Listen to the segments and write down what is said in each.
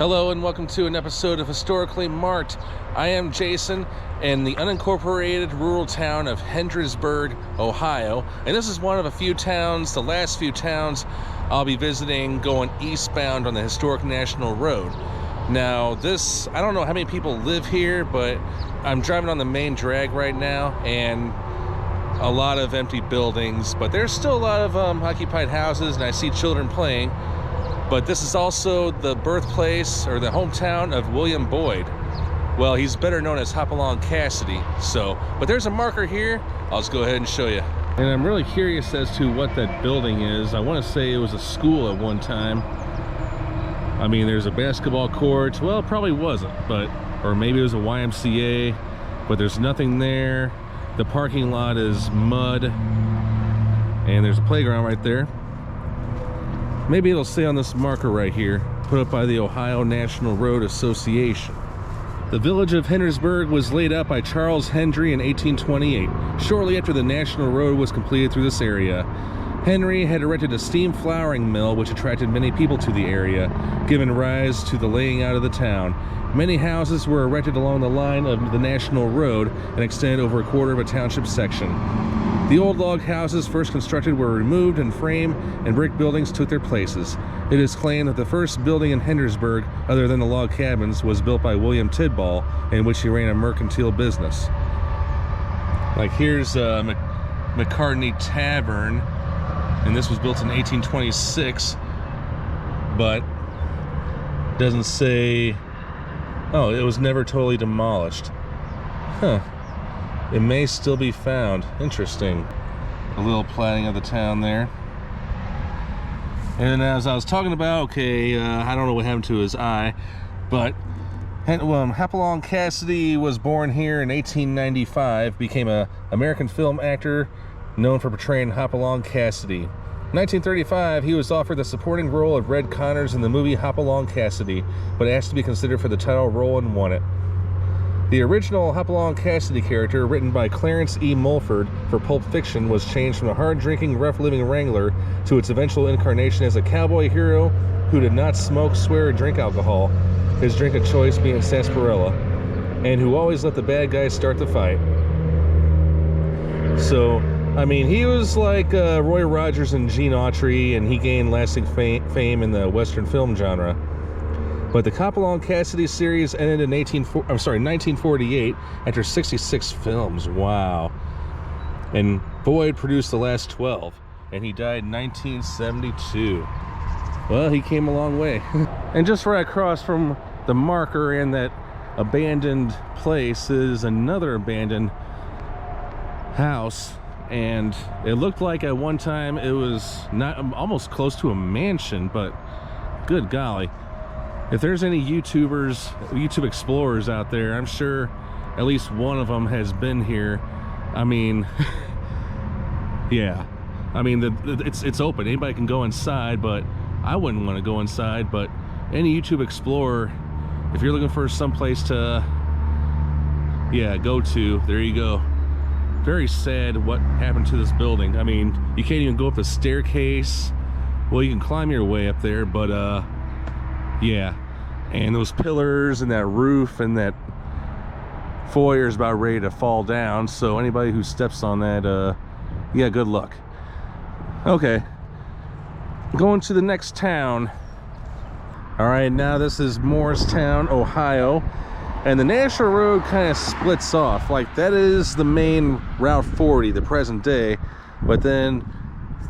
Hello and welcome to an episode of Historically Marked. I am Jason in the unincorporated rural town of Hendrysburg, Ohio. And this is one of a few towns, the last few towns I'll be visiting going eastbound on the historic National Road. Now this, I don't know how many people live here, but I'm driving on the main drag right now and a lot of empty buildings, but there's still a lot of occupied houses and I see children playing. But this is also the birthplace or the hometown of William Boyd. Well, he's better known as Hopalong Cassidy. But there's a marker here. I'll just go ahead and show you. And I'm really curious as to what that building is. I want to say it was a school at one time. I mean, there's a basketball court. Well, it probably wasn't, or maybe it was a YMCA, but there's nothing there. The parking lot is mud, and there's a playground right there. Maybe it'll say on this marker right here, put up by the Ohio National Road Association. The village of Hendrysburg was laid out by Charles Hendry in 1828, shortly after the National Road was completed through this area. Henry had erected a steam flouring mill which attracted many people to the area, giving rise to the laying out of the town. Many houses were erected along the line of the National Road and extended over a quarter of a township section. The old log houses first constructed were removed and frame and brick buildings took their places. It is claimed that the first building in Hendrysburg, other than the log cabins, was built by William Tidball, in which he ran a mercantile business. Like here's McCartney Tavern, and this was built in 1826, but doesn't say, oh, it was never totally demolished. Huh. It may still be found. Interesting. A little planning of the town there. And as I was talking about, okay, I don't know what happened to his eye, but Hopalong Cassidy was born here in 1895, became an American film actor known for portraying Hopalong Cassidy. In 1935, he was offered the supporting role of Red Connors in the movie Hopalong Cassidy, but asked to be considered for the title role and won it. The original Hopalong Cassidy character, written by Clarence E. Mulford for Pulp Fiction, was changed from a hard-drinking, rough-living wrangler to its eventual incarnation as a cowboy hero who did not smoke, swear, or drink alcohol, his drink of choice being sarsaparilla, and who always let the bad guys start the fight. So, I mean, he was like Roy Rogers and Gene Autry, and he gained lasting fame in the Western film genre. But the Hopalong Cassidy series ended in 1948 after 66 films. Wow. And Boyd produced the last 12, and he died in 1972. Well, he came a long way. And just right across from the marker in that abandoned place is another abandoned house, and it looked like at one time it was almost close to a mansion, but good golly. If there's any YouTube explorers out there, I'm sure at least one of them has been here. I mean, yeah. I mean, it's open. Anybody can go inside, but I wouldn't want to go inside. But any YouTube explorer, if you're looking for some place to, go to, there you go. Very sad what happened to this building. I mean, you can't even go up the staircase. Well, you can climb your way up there, but yeah, and those pillars and that roof and that foyer is about ready to fall down, so anybody who steps on that, good luck. Okay, going to the next town. All right, now this is Morristown, Ohio, and the National Road kind of splits off. Like, that is the main Route 40, the present day, but then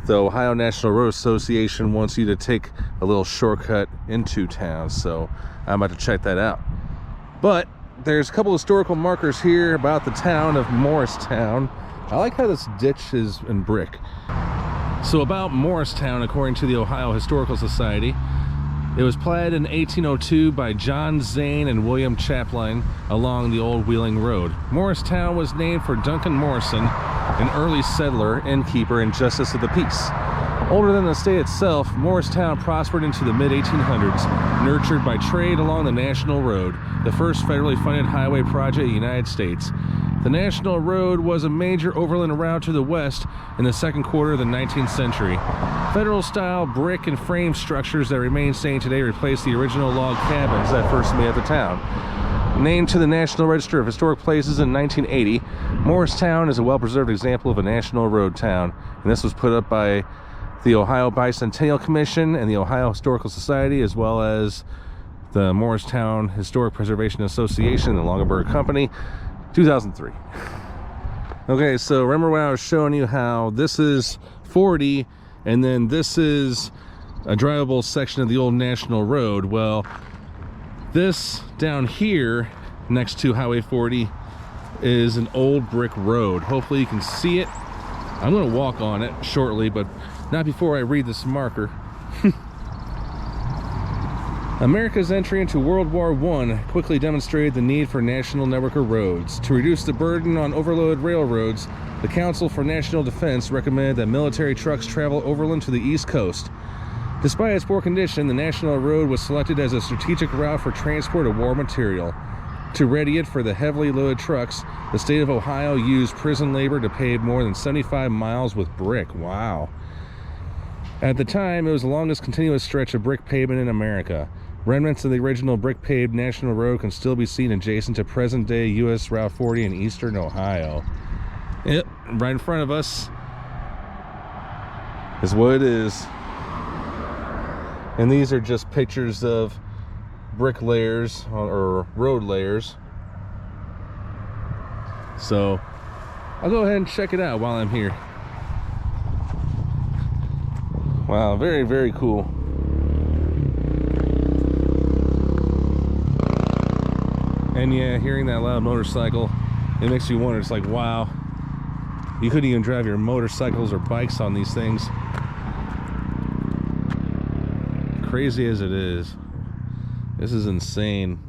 the Ohio National Road Association wants you to take a little shortcut into town, so I'm about to check that out. But there's a couple historical markers here about the town of Morristown. I like how this ditch is in brick. So about Morristown, according to the Ohio Historical Society, it was platted in 1802 by John Zane and William Chaplin along the old Wheeling Road. Morristown was named for Duncan Morrison, an early settler, innkeeper, and justice of the peace. Older than the state itself, Morristown prospered into the mid-1800s, nurtured by trade along the National Road, the first federally funded highway project in the United States. The National Road was a major overland route to the west in the second quarter of the 19th century. Federal-style brick and frame structures that remain standing today replaced the original log cabins that first made up the town. Named to the National Register of Historic Places in 1980, Morristown is a well-preserved example of a National Road town, and this was put up by the Ohio Bicentennial Commission and the Ohio Historical Society, as well as the Morristown Historic Preservation Association and the Longaberg Company, 2003. Okay, so remember when I was showing you how this is 40 and then this is a drivable section of the old National Road? Well, this down here next to Highway 40 is an old brick road. Hopefully you can see it. I'm going to walk on it shortly, but not before I read this marker. America's entry into World War I quickly demonstrated the need for a national network of roads. To reduce the burden on overloaded railroads, the Council for National Defense recommended that military trucks travel overland to the East Coast. Despite its poor condition, the National Road was selected as a strategic route for transport of war material. To ready it for the heavily loaded trucks, the state of Ohio used prison labor to pave more than 75 miles with brick. Wow. At the time, it was the longest continuous stretch of brick pavement in America. Remnants of the original brick-paved National Road can still be seen adjacent to present-day U.S. Route 40 in eastern Ohio. Yep, right in front of us is what it is. And these are just pictures of brick layers or road layers. So I'll go ahead and check it out while I'm here. Wow, very, very cool. And yeah, hearing that loud motorcycle, it makes you wonder. It's like, wow, you couldn't even drive your motorcycles or bikes on these things. Crazy as it is, this is insane.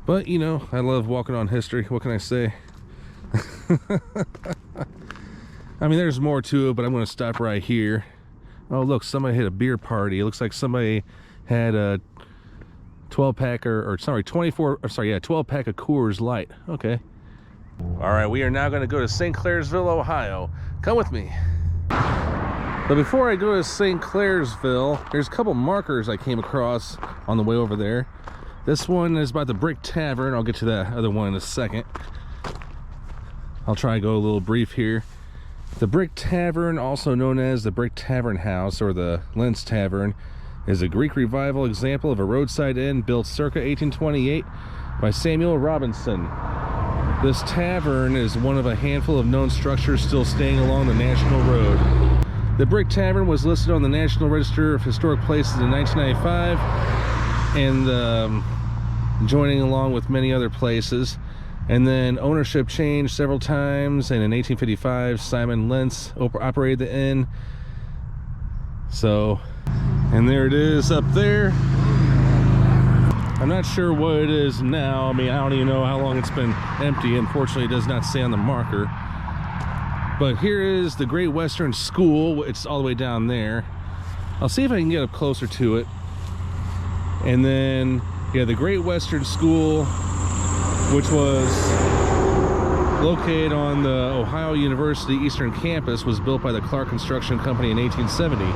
But you know, I love walking on history. What can I say? I mean, there's more to it, but I'm going to stop right here. Oh look, somebody had a beer party. It looks like somebody had a 12-pack or 12-pack of Coors Light. Okay. All right, we are now going to go to St. Clairsville, Ohio. Come with me. But before I go to St. Clairsville, there's a couple markers I came across on the way over there. This one is about the Brick Tavern. I'll get to that other one in a second. I'll try to go a little brief here. The Brick Tavern, also known as the Brick Tavern House or the Lentz Tavern, is a Greek Revival example of a roadside inn built circa 1828 by Samuel Robinson. This tavern is one of a handful of known structures still staying along the National Road. The Brick Tavern was listed on the National Register of Historic Places in 1995 and joining along with many other places. And then ownership changed several times, and in 1855 Simon Lentz operated the inn. So, and there it is up there. I'm not sure what it is now. I mean, I don't even know how long it's been empty. Unfortunately, it does not say on the marker. But here is the Great Western School. It's all the way down there. I'll see if I can get up closer to it. And then, yeah, the Great Western School, which was located on the Ohio University Eastern Campus, was built by the Clark Construction Company in 1870.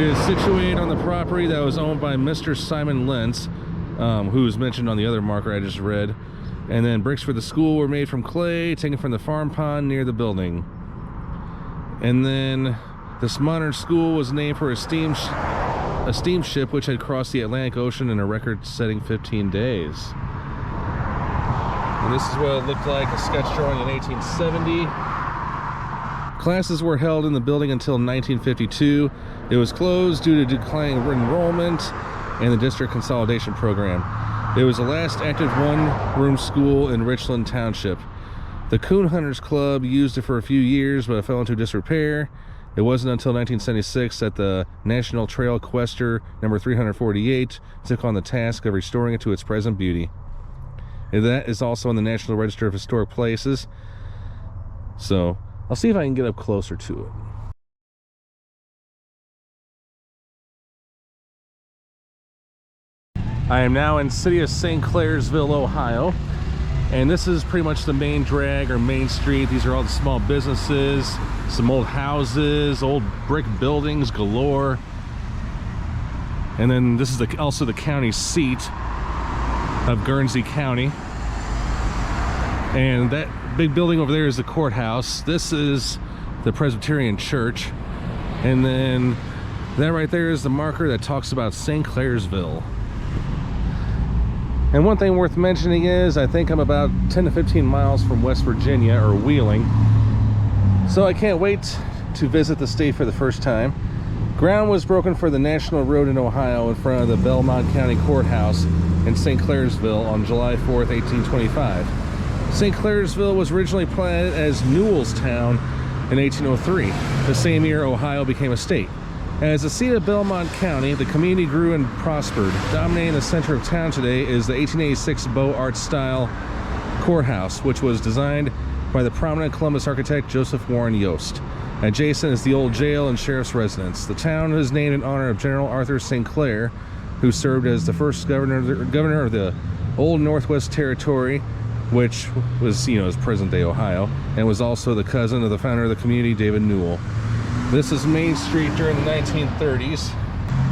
It is situated on the property that was owned by Mr. Simon Lentz, who was mentioned on the other marker I just read. And then bricks for the school were made from clay, taken from the farm pond near the building. And then this modern school was named for a steamship which had crossed the Atlantic Ocean in a record-setting 15 days. And this is what it looked like, a sketch drawing in 1870. Classes were held in the building until 1952. It was closed due to declining enrollment and the district consolidation program. It was the last active one-room school in Richland Township. The Coon Hunters Club used it for a few years, but it fell into disrepair. It wasn't until 1976 that the National Trail Quester number 348 took on the task of restoring it to its present beauty. And that is also on the National Register of Historic Places. So I'll see if I can get up closer to it. I am now in city of St. Clairsville, Ohio, and this is pretty much the main drag or main street. These are all the small businesses, some old houses, old brick buildings galore. And then this is also the county seat of Guernsey County. And that big building over there is the courthouse. This is the Presbyterian Church. And then that right there is the marker that talks about St. Clairsville. And one thing worth mentioning is I think I'm about 10 to 15 miles from West Virginia, or Wheeling. So I can't wait to visit the state for the first time. Ground was broken for the national road in Ohio in front of the Belmont County Courthouse in St. Clairsville on July 4th, 1825. St. Clairsville was originally planted as Newellstown in 1803, the same year Ohio became a state. As the seat of Belmont County, the community grew and prospered. Dominating the center of town today is the 1886 Beaux Arts style courthouse, which was designed by the prominent Columbus architect Joseph Warren Yost. Adjacent is the old jail and sheriff's residence. The town is named in honor of General Arthur St. Clair, who served as the first governor of the Old Northwest Territory, which was, as present-day Ohio, and was also the cousin of the founder of the community, David Newell. This is Main Street during the 1930s,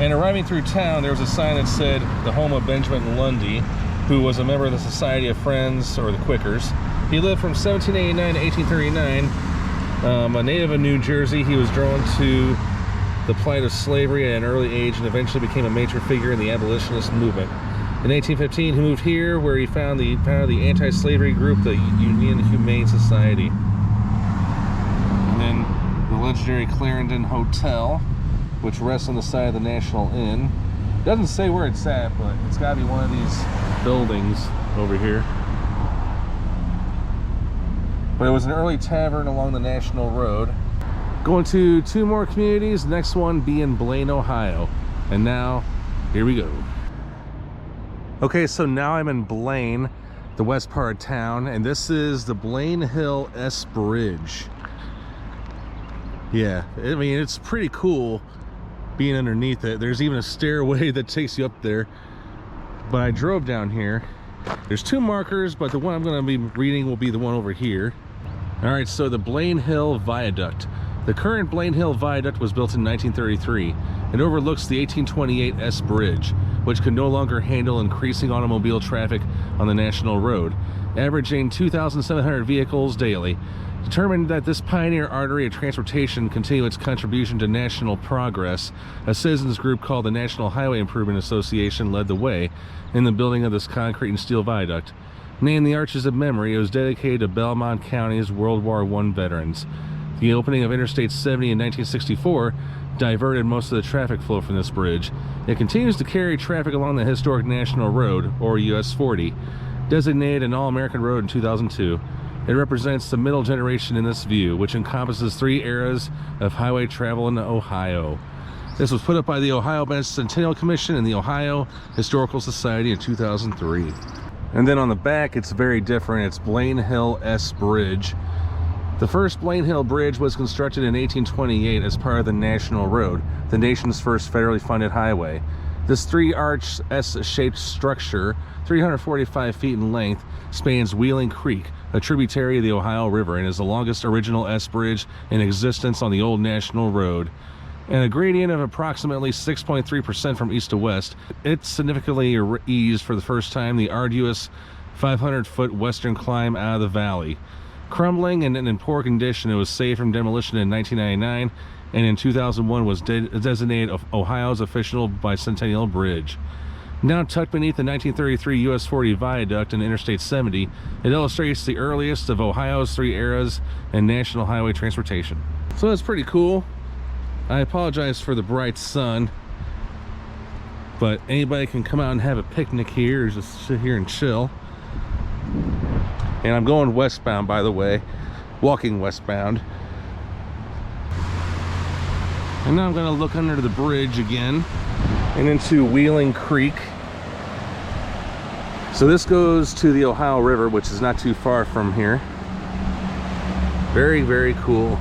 and arriving through town, there was a sign that said the home of Benjamin Lundy, who was a member of the Society of Friends, or the Quakers. He lived from 1789 to 1839. A native of New Jersey, he was drawn to the plight of slavery at an early age and eventually became a major figure in the abolitionist movement. In 1815, he moved here, where he founded the anti-slavery group, the Union Humane Society. And then the legendary Clarendon Hotel, which rests on the side of the National Inn. It doesn't say where it's at, but it's got to be one of these buildings over here. But it was an early tavern along the National Road. Going to two more communities, the next one being Blaine, Ohio. And now, here we go. Okay, so now I'm in Blaine, the west part of town, and this is the Blaine Hill S Bridge. Yeah, I mean, it's pretty cool being underneath it. There's even a stairway that takes you up there. But I drove down here. There's two markers, but the one I'm going to be reading will be the one over here. All right, so the Blaine Hill Viaduct. The current Blaine Hill Viaduct was built in 1933. It overlooks the 1828 S Bridge, which could no longer handle increasing automobile traffic on the National Road, averaging 2,700 vehicles daily. Determined that this pioneer artery of transportation continue its contribution to national progress, a citizens group called the National Highway Improvement Association led the way in the building of this concrete and steel viaduct. Named the Arches of Memory, it was dedicated to Belmont County's World War I veterans. The opening of Interstate 70 in 1964 diverted most of the traffic flow from this bridge. It continues to carry traffic along the historic National Road, or US 40, designated an All-American Road in 2002. It represents the middle generation in this view, which encompasses 3 eras of highway travel in Ohio. This was put up by the Ohio Bicentennial Commission and the Ohio Historical Society in 2003. And then on the back, it's very different. It's Blaine Hill S Bridge. The first Blaine Hill Bridge was constructed in 1828 as part of the National Road, the nation's first federally funded highway. This 3-arch S-shaped structure, 345 feet in length, spans Wheeling Creek, a tributary of the Ohio River, and is the longest original S-bridge in existence on the old National Road. And a gradient of approximately 6.3% from east to west, it significantly eased for the first time the arduous 500-foot western climb out of the valley. Crumbling and in poor condition, it was saved from demolition in 1999, and in 2001 was designated Ohio's official bicentennial bridge. Now tucked beneath the 1933 US 40 viaduct and Interstate 70, it illustrates the earliest of Ohio's 3 eras in national highway transportation. So that's pretty cool. I apologize for the bright sun, but anybody can come out and have a picnic here or just sit here and chill. And I'm going westbound, by the way, walking westbound. And now I'm going to look under the bridge again and into Wheeling Creek. So this goes to the Ohio River, which is not too far from here. Very, very cool.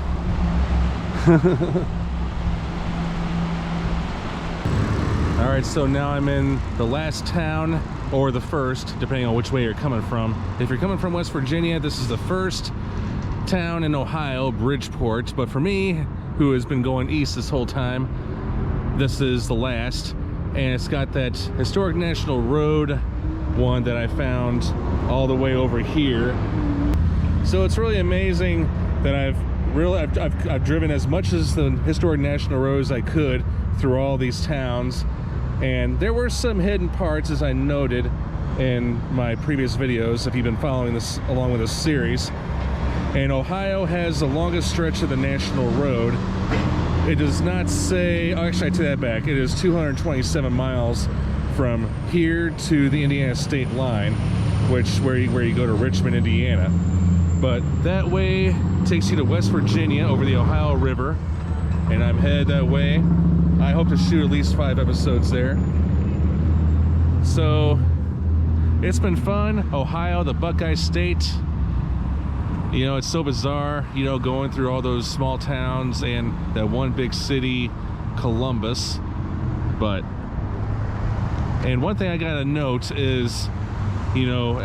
All right, so now I'm in the last town, or the first, depending on which way you're coming from. If you're coming from West Virginia, this is the first town in Ohio, Bridgeport. But for me, who has been going east this whole time, this is the last. And it's got that historic national road one that I found all the way over here. So it's really amazing that I've driven as much as the historic national road as I could through all these towns. And there were some hidden parts, as I noted in my previous videos, if you've been following this along with this series. And Ohio has the longest stretch of the national road. It does not say, oh, actually I take that back. It is 227 miles from here to the Indiana state line, where you go to Richmond, Indiana. But that way takes you to West Virginia over the Ohio River, and I'm headed that way. I hope to shoot at least 5 episodes there. So it's been fun. Ohio, the Buckeye State. You know, it's so bizarre, you know, going through all those small towns and that one big city, Columbus. And one thing I gotta note is, you know,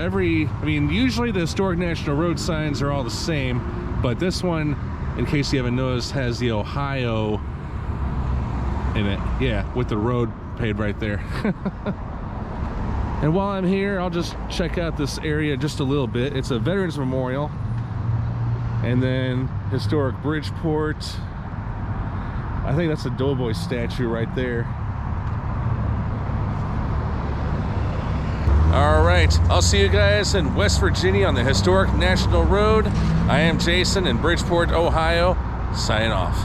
usually the historic national road signs are all the same, but this one, in case you haven't noticed, has the Ohio in it. Yeah, with the road paved right there. And while I'm here, I'll just check out this area just a little bit. It's a Veterans Memorial. And then historic Bridgeport. I think that's a Doughboy statue right there. All right, I'll see you guys in West Virginia on the historic National Road. I am Jason in Bridgeport, Ohio, signing off.